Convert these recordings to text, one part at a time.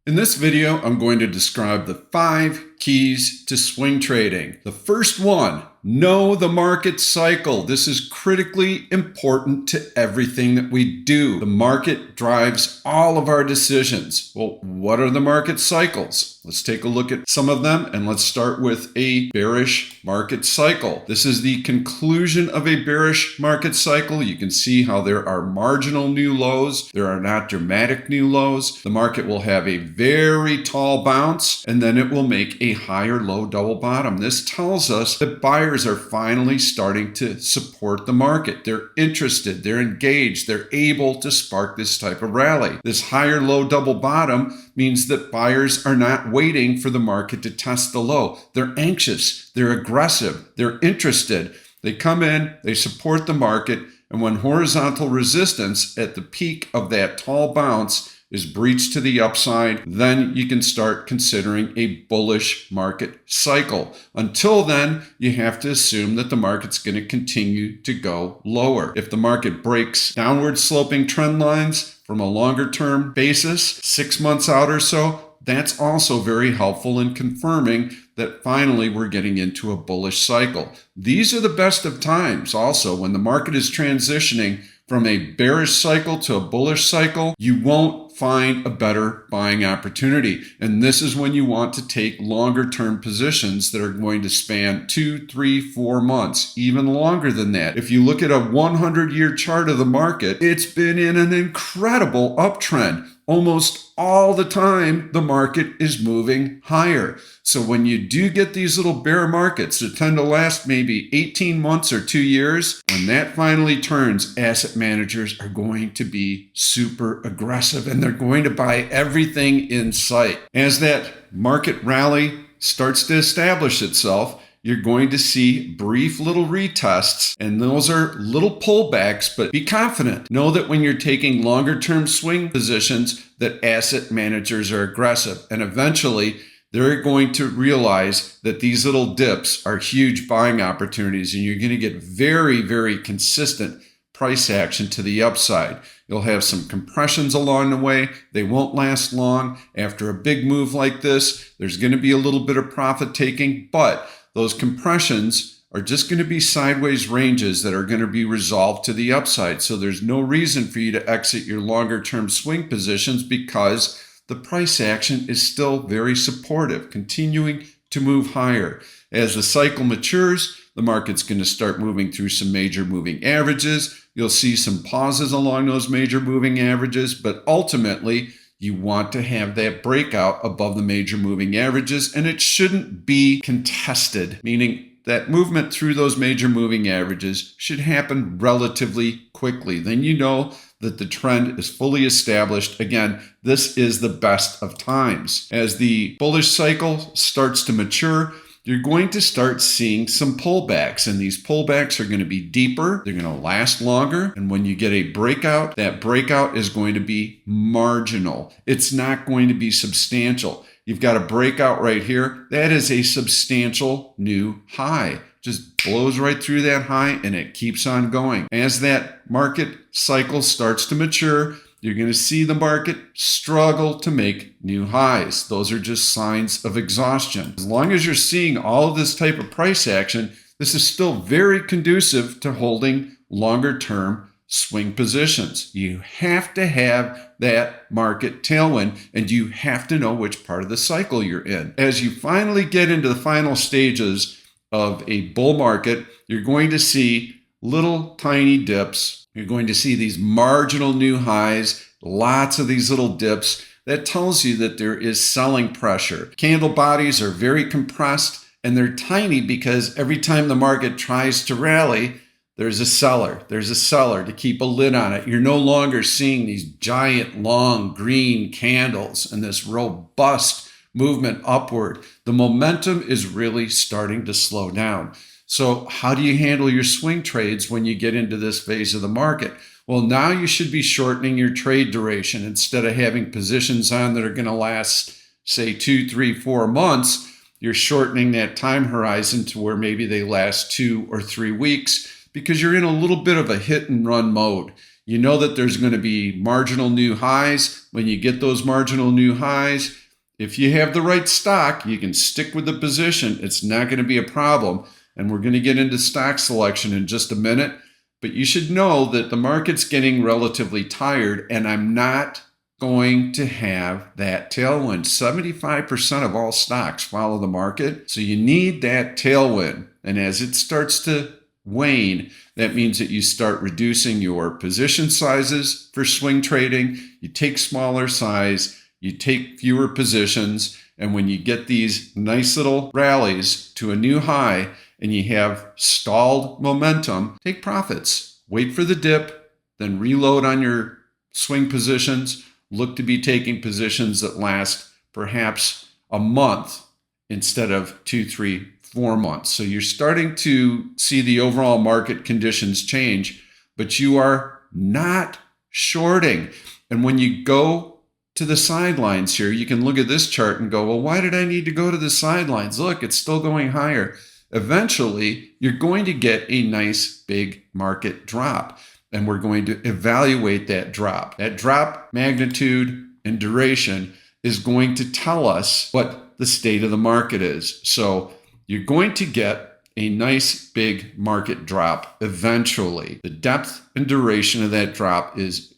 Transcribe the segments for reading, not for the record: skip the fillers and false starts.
In this video, I'm going to describe the 5 keys to swing trading. The first one, know the market cycle. This is critically important to everything that we do. The market drives all of our decisions. Well, what are the market cycles? Let's take a look at some of them, and let's start with a bearish market cycle. This is the conclusion of a bearish market cycle. You can see how there are marginal new lows. There are not dramatic new lows. The market will have a very tall bounce, and then it will make a higher low double bottom. This tells us that buyers are finally starting to support the market. They're interested, they're engaged, they're able to spark this type of rally. This higher low double bottom means that buyers are not waiting for the market to test the low. They're anxious, they're aggressive, they're interested. They come in, they support the market, and when horizontal resistance at the peak of that tall bounce is breached to the upside, then you can start considering a bullish market cycle. Until then, you have to assume that the market's going to continue to go lower. If the market breaks downward sloping trend lines from a longer term basis, 6 months out or so, that's also very helpful in confirming that finally we're getting into a bullish cycle. These are the best of times also. When the market is transitioning from a bearish cycle to a bullish cycle, you won't find a better buying opportunity. And this is when you want to take longer term positions that are going to span 2, 3, 4 months, even longer than that. If you look at a 100-year chart of the market, it's been in an incredible uptrend. Almost all the time, the market is moving higher. So when you do get these little bear markets that tend to last maybe 18 months or 2 years, when that finally turns, asset managers are going to be super aggressive and they're going to buy everything in sight. As that market rally starts to establish itself, you're going to see brief little retests, and those are little pullbacks, but be confident. Know that when you're taking longer term swing positions, that asset managers are aggressive, and eventually they're going to realize that these little dips are huge buying opportunities, and you're going to get very, very consistent price action to the upside. You'll have some compressions along the way. They won't last long. After a big move like this, there's going to be a little bit of profit taking, but those compressions are just going to be sideways ranges that are going to be resolved to the upside. So there's no reason for you to exit your longer term swing positions because the price action is still very supportive, continuing to move higher. As the cycle matures, the market's going to start moving through some major moving averages. You'll see some pauses along those major moving averages, but ultimately, you want to have that breakout above the major moving averages, and it shouldn't be contested, meaning that movement through those major moving averages should happen relatively quickly. Then you know that the trend is fully established. Again, this is the best of times. As the bullish cycle starts to mature, you're going to start seeing some pullbacks, and these pullbacks are going to be deeper, they're going to last longer, and when you get a breakout, that breakout is going to be marginal. It's not going to be substantial. You've got a breakout right here. That is a substantial new high. Just blows right through that high, and it keeps on going. As that market cycle starts to mature, you're going to see the market struggle to make new highs. Those are just signs of exhaustion. As long as you're seeing all of this type of price action, this is still very conducive to holding longer term swing positions. You have to have that market tailwind, and you have to know which part of the cycle you're in. As you finally get into the final stages of a bull market, you're going to see little tiny dips. You're going to see these marginal new highs, lots of these little dips. That tells you that there is selling pressure. Candle bodies are very compressed, and they're tiny because every time the market tries to rally, there's a seller. There's a seller to keep a lid on it. You're no longer seeing these giant, long, green candles and this robust movement upward. The momentum is really starting to slow down. So how do you handle your swing trades when you get into this phase of the market? Well, now you should be shortening your trade duration. Instead of having positions on that are going to last, say, 2, 3, 4 months, you're shortening that time horizon to where maybe they last 2 or 3 weeks because you're in a little bit of a hit and run mode. You know that there's going to be marginal new highs. When you get those marginal new highs, if you have the right stock, you can stick with the position. It's not going to be a problem. And we're going to get into stock selection in just a minute. But you should know that the market's getting relatively tired, and I'm not going to have that tailwind. 75% of all stocks follow the market. So you need that tailwind. And as it starts to wane, that means that you start reducing your position sizes for swing trading. You take smaller size, you take fewer positions. And when you get these nice little rallies to a new high and you have stalled momentum, take profits. Wait for the dip, then reload on your swing positions. Look to be taking positions that last perhaps a month instead of 2, 3, 4 months. So you're starting to see the overall market conditions change, but you are not shorting. And when you go to the sidelines here, you can look at this chart and go, well, why did I need to go to the sidelines? Look, it's still going higher. Eventually, you're going to get a nice big market drop. And we're going to evaluate that drop. That drop magnitude and duration is going to tell us what the state of the market is. So you're going to get a nice big market drop eventually. The depth and duration of that drop is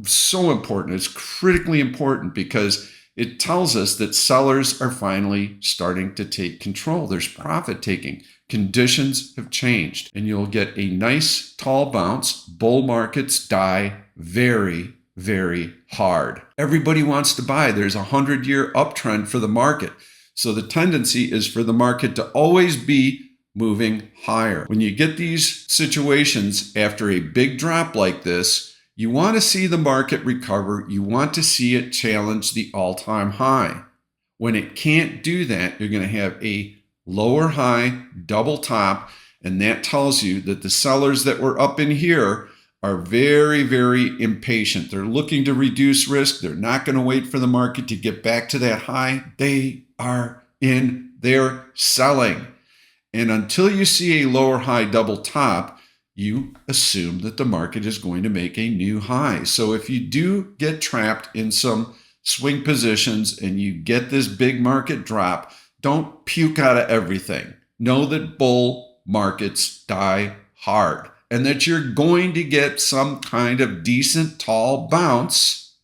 so important. It's critically important because it tells us that sellers are finally starting to take control. There's profit taking. Conditions have changed, and you'll get a nice tall bounce. Bull markets die very, very hard. Everybody wants to buy. There's a 100-year uptrend for the market. So the tendency is for the market to always be moving higher. When you get these situations after a big drop like this, you want to see the market recover. You want to see it challenge the all-time high. When it can't do that, you're going to have a lower high, double top, and that tells you that the sellers that were up in here are very, very impatient. They're looking to reduce risk. They're not going to wait for the market to get back to that high. They are in there selling. And until you see a lower high double top, you assume that the market is going to make a new high. So if you do get trapped in some swing positions and you get this big market drop, don't puke out of everything. Know that bull markets die hard and that you're going to get some kind of decent tall bounce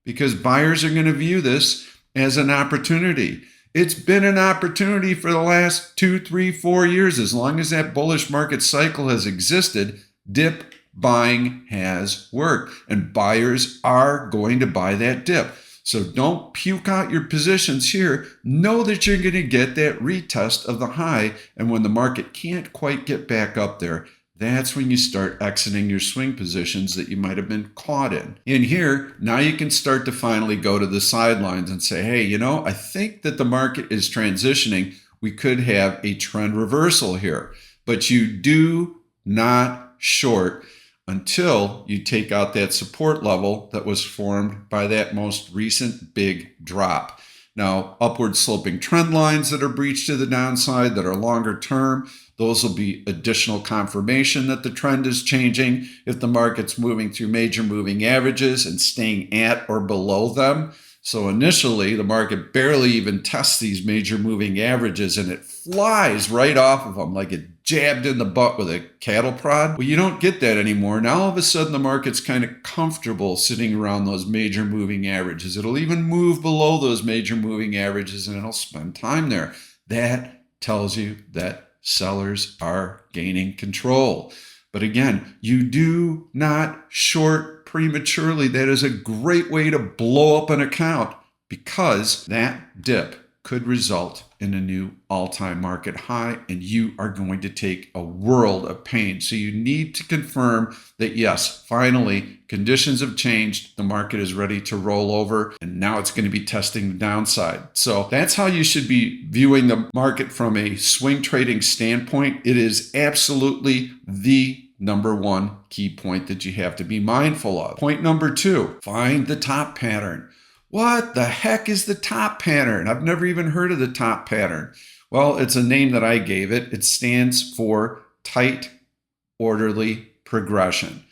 because buyers are going to view this as an opportunity. It's been an opportunity for the last 2, 3, 4 years. As long as that bullish market cycle has existed, dip buying has worked and buyers are going to buy that dip. So don't puke out your positions here. Know that you're going to get that retest of the high. And when the market can't quite get back up there, that's when you start exiting your swing positions that you might have been caught in. In here, now you can start to finally go to the sidelines and say, hey, I think that the market is transitioning. We could have a trend reversal here. But you do not short until you take out that support level that was formed by that most recent big drop. Now, upward sloping trend lines that are breached to the downside that are longer term, those will be additional confirmation that the trend is changing. If the market's moving through major moving averages and staying at or below them. So initially, the market barely even tests these major moving averages and it flies right off of them like it jabbed in the butt with a cattle prod. Well, you don't get that anymore. Now, all of a sudden, the market's kind of comfortable sitting around those major moving averages. It'll even move below those major moving averages and it'll spend time there. That tells you that sellers are gaining control. But again, you do not short prematurely. That is a great way to blow up an account because that dip could result in a new all-time market high and you are going to take a world of pain. So you need to confirm that yes, finally, conditions have changed. The market is ready to roll over and now it's going to be testing the downside. So that's how you should be viewing the market from a swing trading standpoint. It is absolutely the number one key point that you have to be mindful of. Point number 2, find the top pattern. What the heck is the top pattern? I've never even heard of the top pattern. Well, it's a name that I gave it. It stands for tight, orderly progression.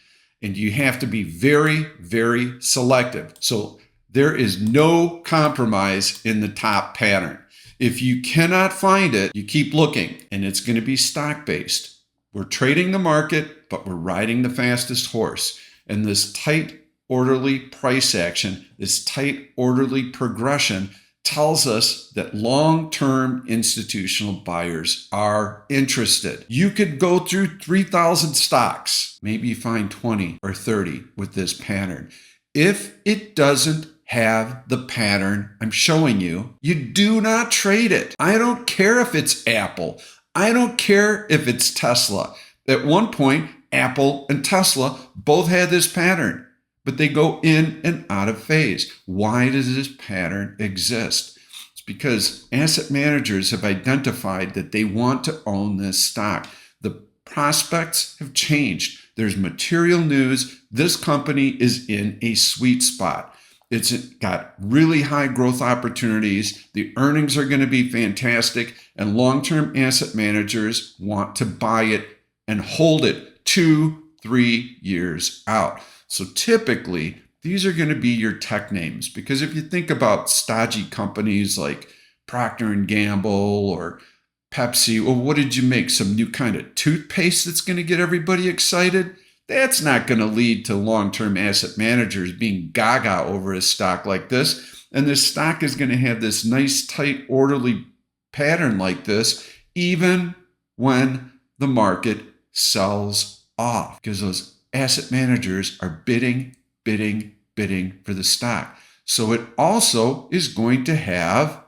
And you have to be very, very selective. So there is no compromise in the top pattern. If you cannot find it, you keep looking, and it's going to be stock-based. We're trading the market, but we're riding the fastest horse. And this tight, orderly price action, this tight, orderly progression tells us that long-term institutional buyers are interested. You could go through 3,000 stocks, maybe find 20 or 30 with this pattern. If it doesn't have the pattern I'm showing you, you do not trade it. I don't care if it's Apple. I don't care if it's Tesla. At one point, Apple and Tesla both had this pattern, but they go in and out of phase. Why does this pattern exist? It's because asset managers have identified that they want to own this stock. The prospects have changed. There's material news. This company is in a sweet spot. It's got really high growth opportunities. The earnings are going to be fantastic, and long-term asset managers want to buy it and hold it 2-3 years out. So typically, these are going to be your tech names, because if you think about stodgy companies like Procter & Gamble or Pepsi, well, what did you make? Some new kind of toothpaste that's going to get everybody excited? That's not going to lead to long-term asset managers being gaga over a stock like this. And this stock is going to have this nice, tight, orderly pattern like this, even when the market sells off, because those asset managers are bidding for the stock. So it also is going to have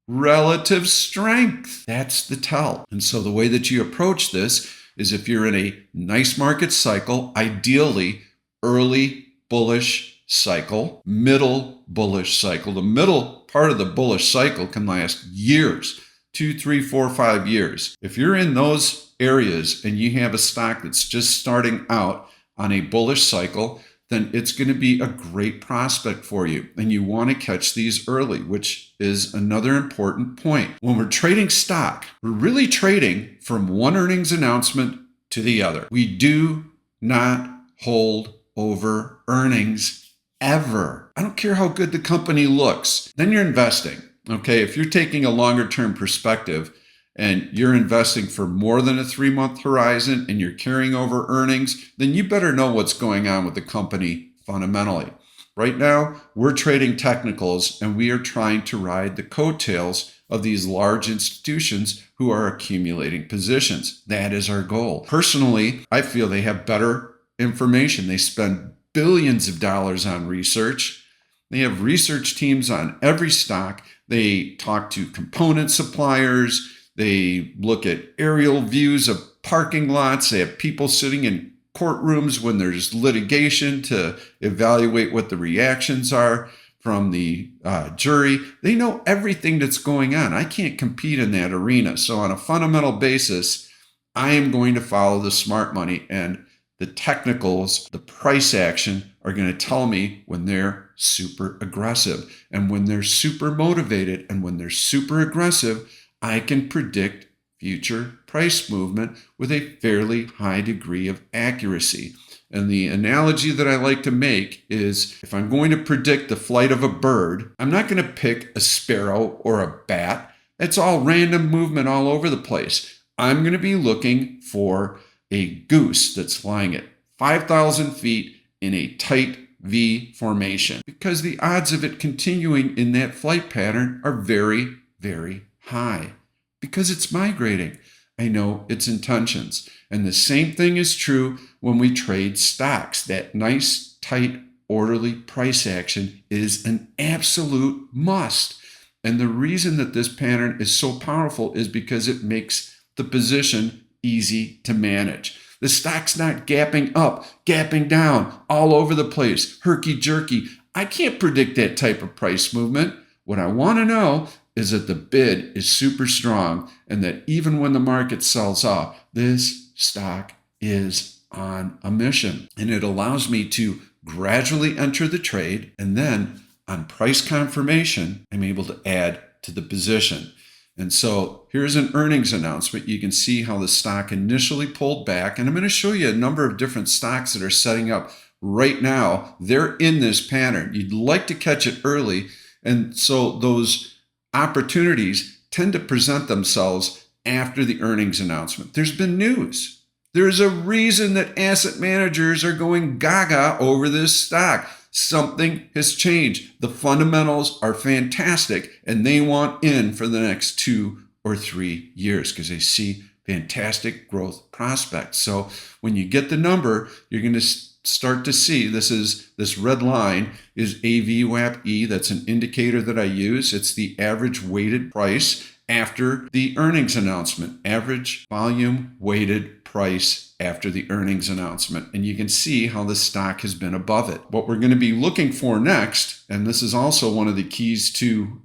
relative strength. That's the tell. And so the way that you approach this is, if you're in a nice market cycle, ideally early bullish cycle, middle bullish cycle. The middle part of the bullish cycle can last years, 2, 3, 4, 5 years. If you're in those areas and you have a stock that's just starting out on a bullish cycle, then it's going to be a great prospect for you. And you want to catch these early, which is another important point. When we're trading stock, we're really trading from one earnings announcement to the other. We do not hold over earnings ever. I don't care how good the company looks. Then you're investing. Okay, if you're taking a longer term perspective and you're investing for more than a 3-month horizon and you're carrying over earnings, then you better know what's going on with the company fundamentally. Right now, we're trading technicals, and we are trying to ride the coattails of these large institutions who are accumulating positions. That is our goal. Personally, I feel they have better information. They spend billions of dollars on research. They have research teams on every stock. They talk to component suppliers. They look at aerial views of parking lots. They have people sitting in courtrooms when there's litigation to evaluate what the reactions are from the jury. They know everything that's going on. I can't compete in that arena. So on a fundamental basis, I am going to follow the smart money, and the technicals, the price action, are going to tell me when they're super aggressive. And when they're super motivated and when they're super aggressive, I can predict future price movement with a fairly high degree of accuracy. And the analogy that I like to make is, if I'm going to predict the flight of a bird, I'm not going to pick a sparrow or a bat. It's all random movement all over the place. I'm going to be looking for a goose that's flying at 5,000 feet in a tight V formation, because the odds of it continuing in that flight pattern are very, very high, because it's migrating. I know its intentions. And the same thing is true when we trade stocks. That nice, tight, orderly price action is an absolute must. And the reason that this pattern is so powerful is because it makes the position easy to manage. The stock's not gapping up, gapping down, all over the place, herky-jerky. I can't predict that type of price movement. What I want to know is that the bid is super strong, and that even when the market sells off, this stock is on a mission. And it allows me to gradually enter the trade, and then on price confirmation, I'm able to add to the position. And so here's an earnings announcement. You can see how the stock initially pulled back. And I'm going to show you a number of different stocks that are setting up right now. They're in this pattern. You'd like to catch it early. And so those opportunities tend to present themselves after the earnings announcement. There's been news. There's a reason that asset managers are going gaga over this stock. Something has changed. The fundamentals are fantastic, and they want in for the next 2 or 3 years because they see fantastic growth prospects. So when you get the number, you're going to start to see this red line is AVWAP-E. That's an indicator that I use. It's the average weighted price after the earnings announcement, average volume weighted price after the earnings announcement. And you can see how the stock has been above it. What we're going to be looking for next, and this is also one of the keys to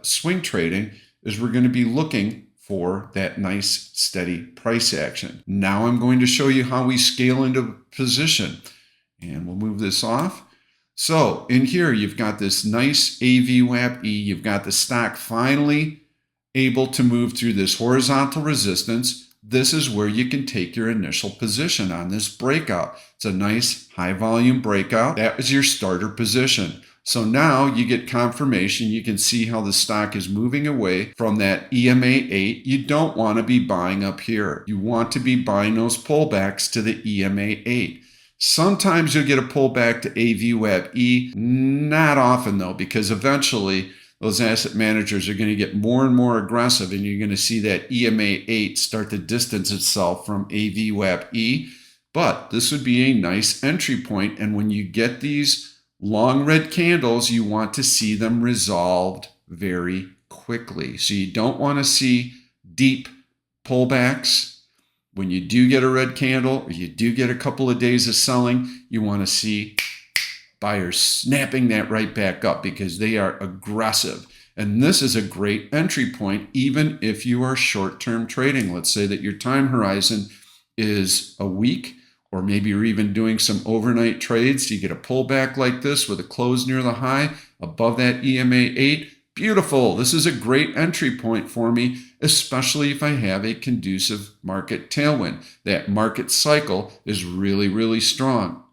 swing trading, is we're going to be looking for that nice steady price action. Now I'm going to show you how we scale into position. And we'll move this off. So in here, you've got this nice AVWAP-E. You've got the stock finally able to move through this horizontal resistance. This is where you can take your initial position on this breakout. It's a nice high volume breakout. That is your starter position. So now you get confirmation. You can see how the stock is moving away from that EMA 8. You don't want to be buying up here. You want to be buying those pullbacks to the EMA 8. Sometimes you'll get a pullback to AVWAP-E. Not often though, because eventually those asset managers are going to get more and more aggressive, and you're going to see that EMA 8 start to distance itself from AVWAP-E. But this would be a nice entry point. And when you get these long red candles, you want to see them resolved very quickly. So you don't want to see deep pullbacks. When you do get a red candle, or you do get a couple of days of selling, you want to see buyers snapping that right back up because they are aggressive. And this is a great entry point, even if you are short-term trading. Let's say that your time horizon is a week, or maybe you're even doing some overnight trades. You get a pullback like this with a close near the high above that EMA 8. Beautiful. This is a great entry point for me, especially if I have a conducive market tailwind. That market cycle is really, really strong.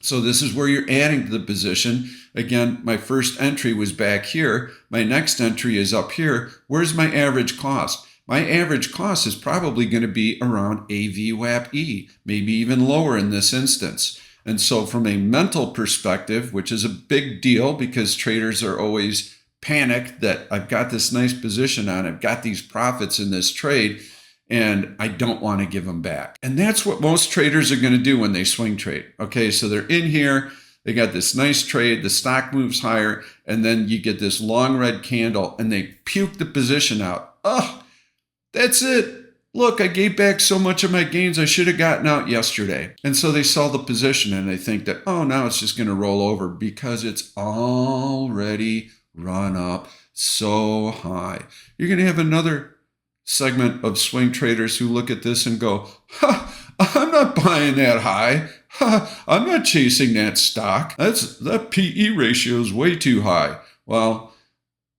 So this is where you're adding to the position. Again, my first entry was back here. My next entry is up here. Where's my average cost? My average cost is probably going to be around AVWAP-E, maybe even lower in this instance. And so from a mental perspective, which is a big deal because traders are always panicked that I've got this nice position on, I've got these profits in this trade, and I don't want to give them back. And that's what most traders are going to do when they swing trade. Okay, so they're in here, they got this nice trade, the stock moves higher, and then you get this long red candle and they puke the position out. Oh, that's it. Look, I gave back so much of my gains, I should have gotten out yesterday. And so they sell the position and they think that, oh, now it's just going to roll over because it's already run up so high. You're going to have another segment of swing traders who look at this and go, I'm not buying that high. I'm not chasing that stock. That PE ratio is way too high. Well,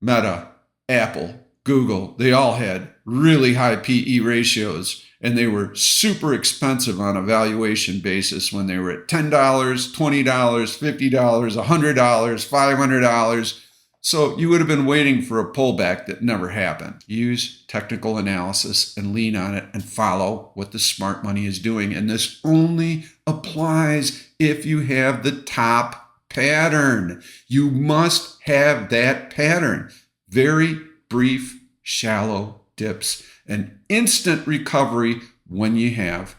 Meta, Apple, Google, they all had really high PE ratios, and they were super expensive on a valuation basis when they were at $10, $20, $50, $100, $500. So you would have been waiting for a pullback that never happened. Use technical analysis and lean on it and follow what the smart money is doing. And this only applies if you have the top pattern. You must have that pattern. Very brief, shallow dips and instant recovery when you have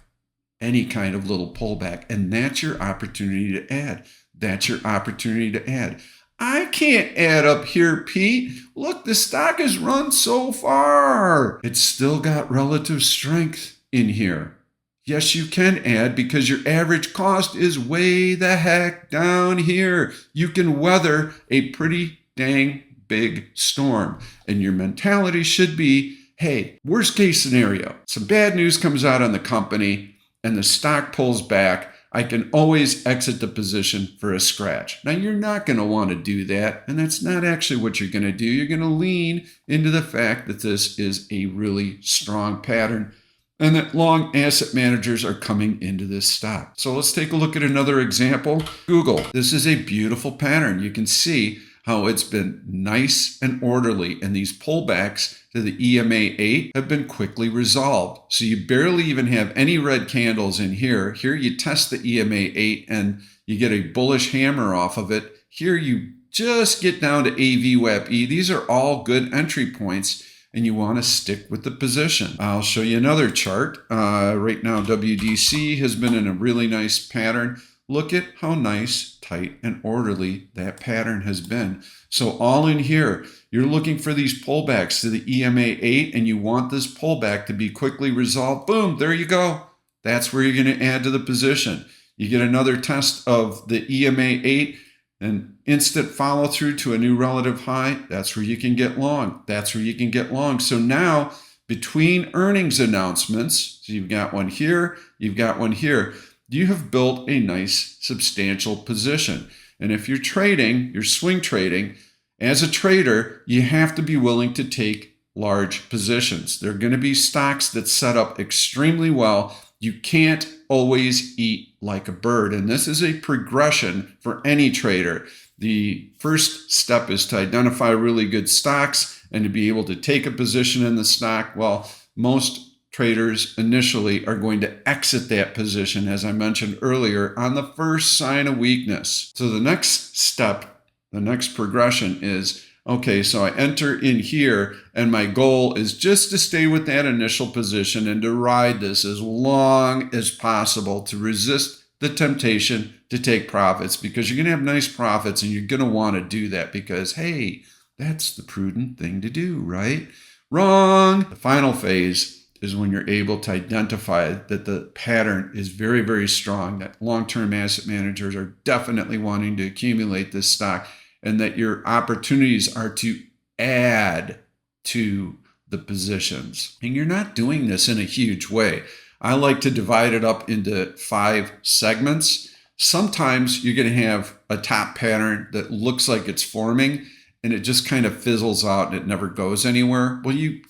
any kind of little pullback. And that's your opportunity to add. That's your opportunity to add. I can't add up here, Pete. Look, the stock has run so far. It's still got relative strength in here. Yes, you can add because your average cost is way the heck down here. You can weather a pretty dang big storm. And your mentality should be, hey, worst case scenario, some bad news comes out on the company and the stock pulls back. I can always exit the position for a scratch. Now, you're not going to want to do that, and that's not actually what you're going to do. You're going to lean into the fact that this is a really strong pattern and that long asset managers are coming into this stock. So let's take a look at another example. Google. This is a beautiful pattern. You can see how it's been nice and orderly, and these pullbacks to the EMA 8 have been quickly resolved. So you barely even have any red candles in here. Here you test the EMA 8 and you get a bullish hammer off of it. Here you just get down to AVWAP-E. These are all good entry points, and you want to stick with the position. I'll show you another chart. Right now, WDC has been in a really nice pattern. Look at how nice, tight, and orderly that pattern has been. So all in here, you're looking for these pullbacks to the EMA 8, and you want this pullback to be quickly resolved. Boom, there you go. That's where you're going to add to the position. You get another test of the EMA 8, and instant follow through to a new relative high. That's where you can get long. That's where you can get long. So now, between earnings announcements, so you've got one here, you've got one here, you have built a nice substantial position. And if you're trading, you're swing trading, as a trader, you have to be willing to take large positions. There are going to be stocks that set up extremely well. You can't always eat like a bird. And this is a progression for any trader. The first step is to identify really good stocks and to be able to take a position in the stock. Well, most traders initially are going to exit that position, as I mentioned earlier, on the first sign of weakness. So the next step, the next progression is, okay, so I enter in here and my goal is just to stay with that initial position and to ride this as long as possible to resist the temptation to take profits, because you're going to have nice profits and you're going to want to do that because, hey, that's the prudent thing to do, right? Wrong. The final phase is when you're able to identify that the pattern is very, very strong, that long-term asset managers are definitely wanting to accumulate this stock, and that your opportunities are to add to the positions. And you're not doing this in a huge way. I like to divide it up into 5 segments. Sometimes you're going to have a top pattern that looks like it's forming, and it just kind of fizzles out and it never goes anywhere. Well, you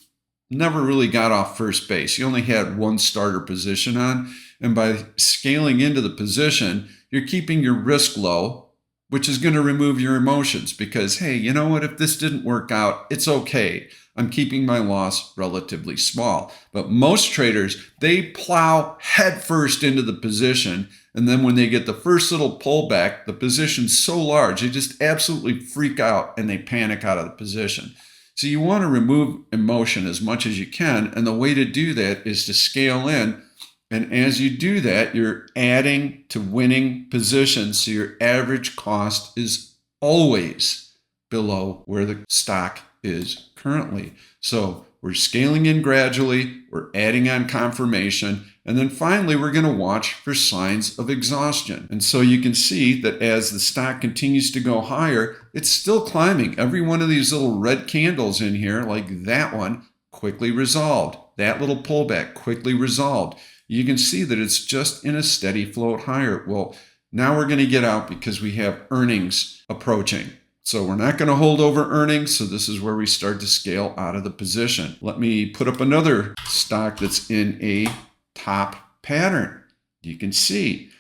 never really got off first base. You only had one starter position on. And by scaling into the position, you're keeping your risk low, which is going to remove your emotions because, hey, you know what? If this didn't work out, it's okay. I'm keeping my loss relatively small. But most traders, they plow headfirst into the position. And then when they get the first little pullback, the position's so large, they just absolutely freak out and they panic out of the position. So you want to remove emotion as much as you can. And the way to do that is to scale in. And as you do that, you're adding to winning positions. So your average cost is always below where the stock is currently. So we're scaling in gradually. We're adding on confirmation. And then finally, we're going to watch for signs of exhaustion. And so you can see that as the stock continues to go higher, it's still climbing. Every one of these little red candles in here, like that one, quickly resolved. That little pullback quickly resolved. You can see that it's just in a steady float higher. Well, now we're going to get out because we have earnings approaching. So we're not going to hold over earnings. So this is where we start to scale out of the position. Let me put up another stock that's in a top pattern. You can see.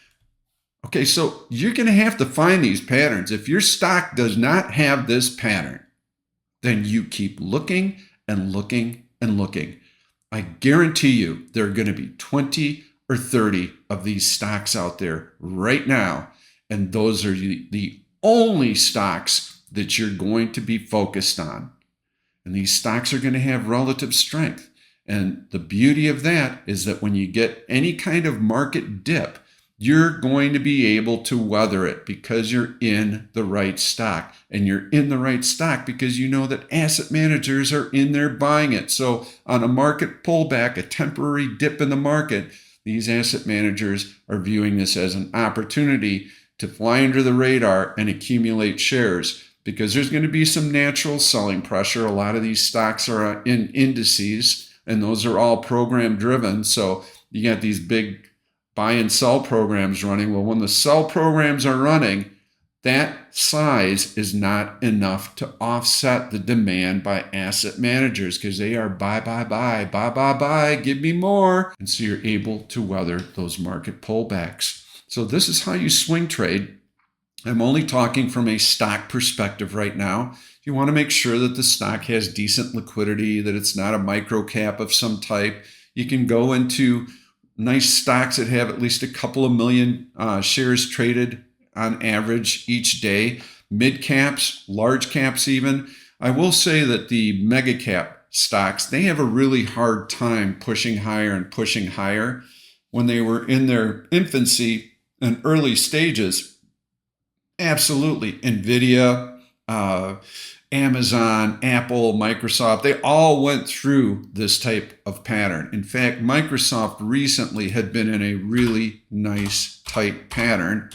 Okay, so you're going to have to find these patterns. If your stock does not have this pattern, then you keep looking and looking and looking. I guarantee you there are going to be 20 or 30 of these stocks out there right now. And those are the only stocks that you're going to be focused on. And these stocks are going to have relative strength. And the beauty of that is that when you get any kind of market dip, you're going to be able to weather it because you're in the right stock. And you're in the right stock because you know that asset managers are in there buying it. So on a market pullback, a temporary dip in the market, these asset managers are viewing this as an opportunity to fly under the radar and accumulate shares because there's going to be some natural selling pressure. A lot of these stocks are in indices, and those are all program driven. So you got these big buy and sell programs running. Well, when the sell programs are running, that size is not enough to offset the demand by asset managers because they are buy, give me more. And so you're able to weather those market pullbacks. So this is how you swing trade. I'm only talking from a stock perspective right now. You want to make sure that the stock has decent liquidity, that it's not a micro cap of some type. You can go into nice stocks that have at least a couple of million shares traded on average each day. Mid caps, large caps even. I will say that the mega cap stocks, they have a really hard time pushing higher and pushing higher. When they were in their infancy and early stages, absolutely. NVIDIA, Amazon, Apple, Microsoft, they all went through this type of pattern. In fact, Microsoft recently had been in a really nice tight pattern.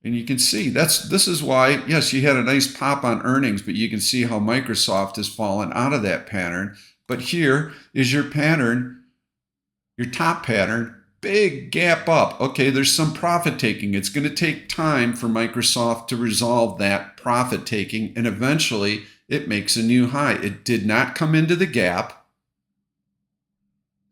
And you can see this is why, yes, you had a nice pop on earnings, but you can see how Microsoft has fallen out of that pattern. But here is your pattern, your top pattern. Big gap up. Okay, there's some profit taking. It's going to take time for Microsoft to resolve that profit taking, and eventually it makes a new high. It did not come into the gap.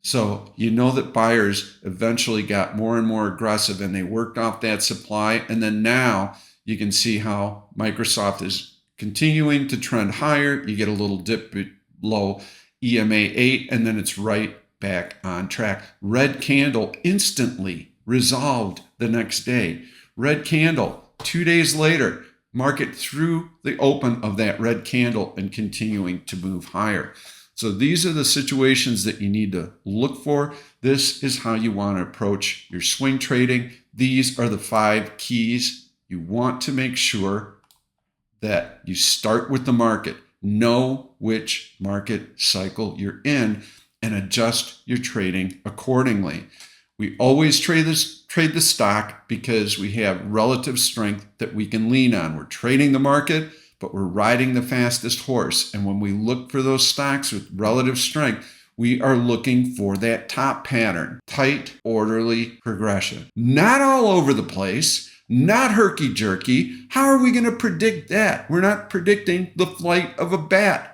So you know that buyers eventually got more and more aggressive and they worked off that supply. And then now you can see how Microsoft is continuing to trend higher. You get a little dip below EMA 8, and then it's right back on track. Red candle instantly resolved the next day. Red candle 2 days later, market through the open of that red candle and continuing to move higher. So these are the situations that you need to look for. This is how you want to approach your swing trading. These are the 5 keys. You want to make sure that you start with the market, know which market cycle you're in, and adjust your trading accordingly. We always trade the stock because we have relative strength that we can lean on. We're trading the market, but we're riding the fastest horse. And when we look for those stocks with relative strength, we are looking for that top pattern, tight, orderly progression. Not all over the place, not herky-jerky. How are we going to predict that? We're not predicting the flight of a bat.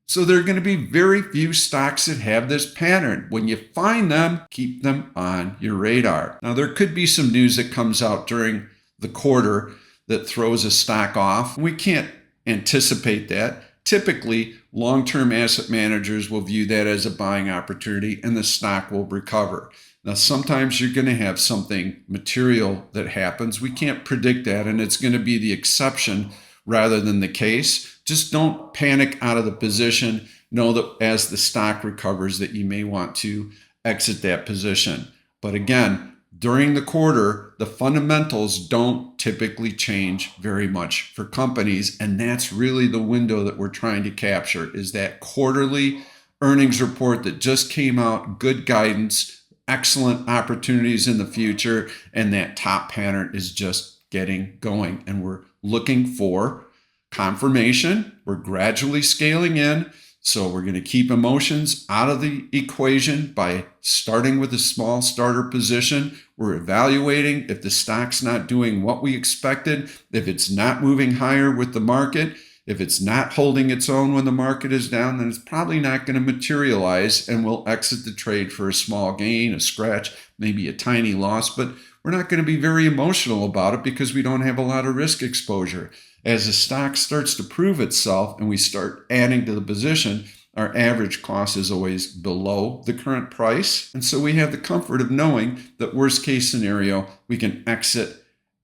So there are going to be very few stocks that have this pattern. When you find them, keep them on your radar. Now, there could be some news that comes out during the quarter that throws a stock off. We can't anticipate that. Typically, long-term asset managers will view that as a buying opportunity and the stock will recover. Now, sometimes you're going to have something material that happens. We can't predict that, and it's going to be the exception rather than the case. Just don't panic out of the position. Know that as the stock recovers that you may want to exit that position. But again, during the quarter, the fundamentals don't typically change very much for companies. And that's really the window that we're trying to capture, is that quarterly earnings report that just came out, good guidance, excellent opportunities in the future, and that top pattern is just getting going. And we're looking for confirmation. We're gradually scaling in. So we're going to keep emotions out of the equation by starting with a small starter position. We're evaluating if the stock's not doing what we expected, if it's not moving higher with the market, if it's not holding its own when the market is down, then it's probably not going to materialize, and we'll exit the trade for a small gain, a scratch, maybe a tiny loss, but we're not going to be very emotional about it because we don't have a lot of risk exposure. As the stock starts to prove itself and we start adding to the position, our average cost is always below the current price. And so we have the comfort of knowing that worst case scenario, we can exit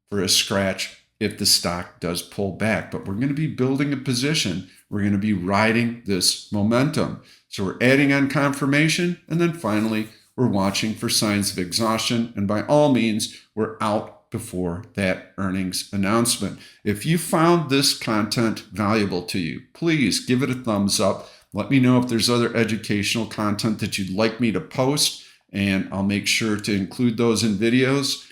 for a scratch if the stock does pull back. But we're going to be building a position. We're going to be riding this momentum. So we're adding on confirmation. And then finally, we're watching for signs of exhaustion. And by all means, we're out before that earnings announcement. If you found this content valuable to you, please give it a thumbs up. Let me know if there's other educational content that you'd like me to post, and I'll make sure to include those in videos.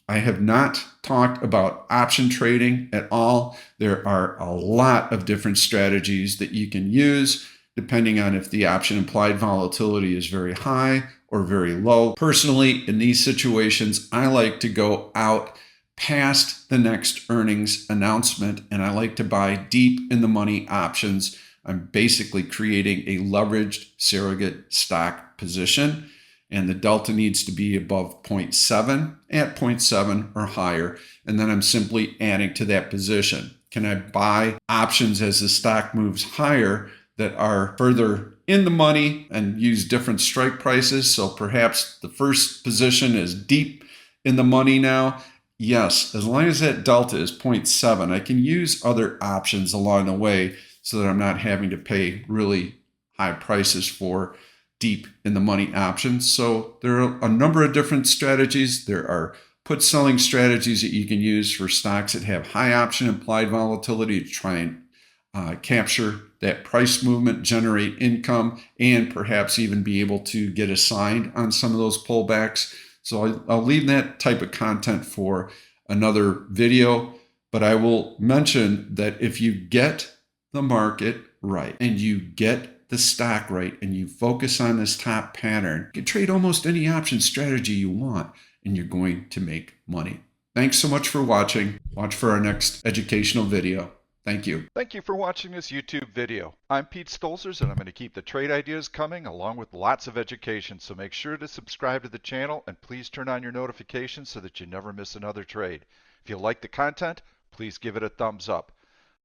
I have not talked about option trading at all. There are a lot of different strategies that you can use depending on if the option implied volatility is very high or very low. Personally, in these situations, I like to go out past the next earnings announcement, and I like to buy deep in the money options. I'm basically creating a leveraged surrogate stock position, and the delta needs to be above 0.7, at 0.7 or higher, and then I'm simply adding to that position. Can I buy options as the stock moves higher that are further in the money and use different strike prices? So perhaps the first position is deep in the money now. Yes, as long as that delta is 0.7, I can use other options along the way so that I'm not having to pay really high prices for deep in the money options. So there are a number of different strategies. There are put selling strategies that you can use for stocks that have high option implied volatility to try and capture that price movement, generate income, and perhaps even be able to get assigned on some of those pullbacks. So I'll leave that type of content for another video, but I will mention that if you get the market right and you get the stock right and you focus on this top pattern, you can trade almost any option strategy you want and you're going to make money. Thanks so much for watching. Watch for our next educational video. Thank you. Thank you for watching this YouTube video. I'm Pete Stolzers, and I'm going to keep the trade ideas coming along with lots of education. So make sure to subscribe to the channel and please turn on your notifications so that you never miss another trade. If you like the content, please give it a thumbs up.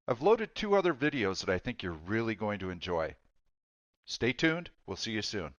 I've loaded 2 other videos that I think you're really going to enjoy. Stay tuned. We'll see you soon.